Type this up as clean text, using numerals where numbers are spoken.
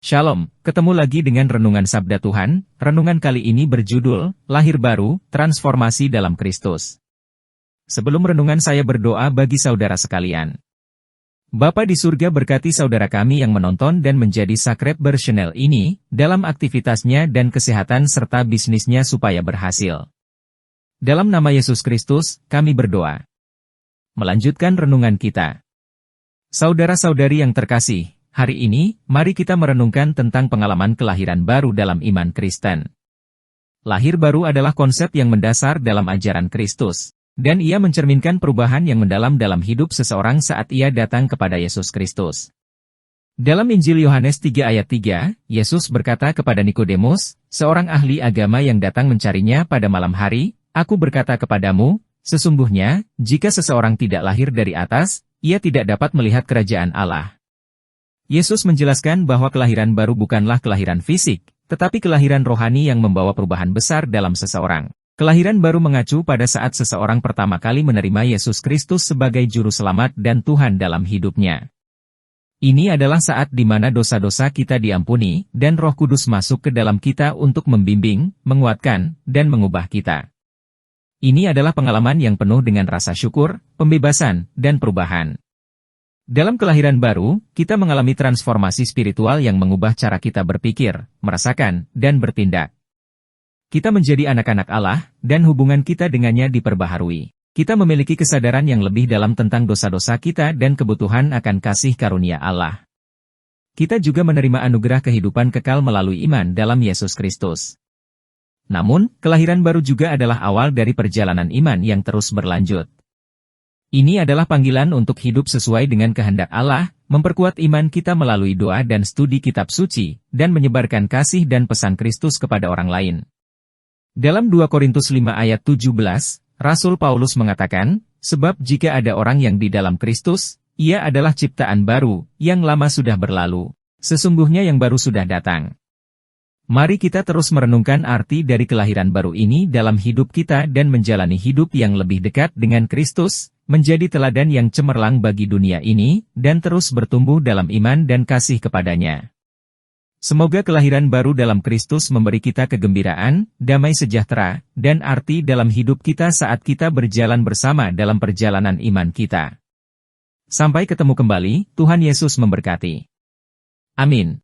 Shalom, ketemu lagi dengan Renungan Sabda Tuhan. Renungan kali ini berjudul, Lahir Baru, Transformasi dalam Kristus. Sebelum renungan saya berdoa bagi saudara sekalian. Bapa di surga berkati saudara kami yang menonton dan menjadi subscriber channel ini, dalam aktivitasnya dan kesehatan serta bisnisnya supaya berhasil. Dalam nama Yesus Kristus, kami berdoa. Melanjutkan renungan kita. Saudara-saudari yang terkasih, hari ini, mari kita merenungkan tentang pengalaman kelahiran baru dalam iman Kristen. Lahir baru adalah konsep yang mendasar dalam ajaran Kristus, dan ia mencerminkan perubahan yang mendalam dalam hidup seseorang saat ia datang kepada Yesus Kristus. Dalam Injil Yohanes 3 ayat 3, Yesus berkata kepada Nikodemus, seorang ahli agama yang datang mencarinya pada malam hari, "Aku berkata kepadamu, sesungguhnya, jika seseorang tidak lahir dari atas, ia tidak dapat melihat kerajaan Allah." Yesus menjelaskan bahwa kelahiran baru bukanlah kelahiran fisik, tetapi kelahiran rohani yang membawa perubahan besar dalam seseorang. Kelahiran baru mengacu pada saat seseorang pertama kali menerima Yesus Kristus sebagai Juru Selamat dan Tuhan dalam hidupnya. Ini adalah saat di mana dosa-dosa kita diampuni, dan Roh Kudus masuk ke dalam kita untuk membimbing, menguatkan, dan mengubah kita. Ini adalah pengalaman yang penuh dengan rasa syukur, pembebasan, dan perubahan. Dalam kelahiran baru, kita mengalami transformasi spiritual yang mengubah cara kita berpikir, merasakan, dan bertindak. Kita menjadi anak-anak Allah, dan hubungan kita dengannya diperbaharui. Kita memiliki kesadaran yang lebih dalam tentang dosa-dosa kita dan kebutuhan akan kasih karunia Allah. Kita juga menerima anugerah kehidupan kekal melalui iman dalam Yesus Kristus. Namun, kelahiran baru juga adalah awal dari perjalanan iman yang terus berlanjut. Ini adalah panggilan untuk hidup sesuai dengan kehendak Allah, memperkuat iman kita melalui doa dan studi kitab suci, dan menyebarkan kasih dan pesan Kristus kepada orang lain. Dalam 2 Korintus 5 ayat 17, Rasul Paulus mengatakan, sebab jika ada orang yang di dalam Kristus, ia adalah ciptaan baru, yang lama sudah berlalu. Sesungguhnya yang baru sudah datang. Mari kita terus merenungkan arti dari kelahiran baru ini dalam hidup kita dan menjalani hidup yang lebih dekat dengan Kristus, menjadi teladan yang cemerlang bagi dunia ini, dan terus bertumbuh dalam iman dan kasih kepadanya. Semoga kelahiran baru dalam Kristus memberi kita kegembiraan, damai sejahtera, dan arti dalam hidup kita saat kita berjalan bersama dalam perjalanan iman kita. Sampai ketemu kembali, Tuhan Yesus memberkati. Amin.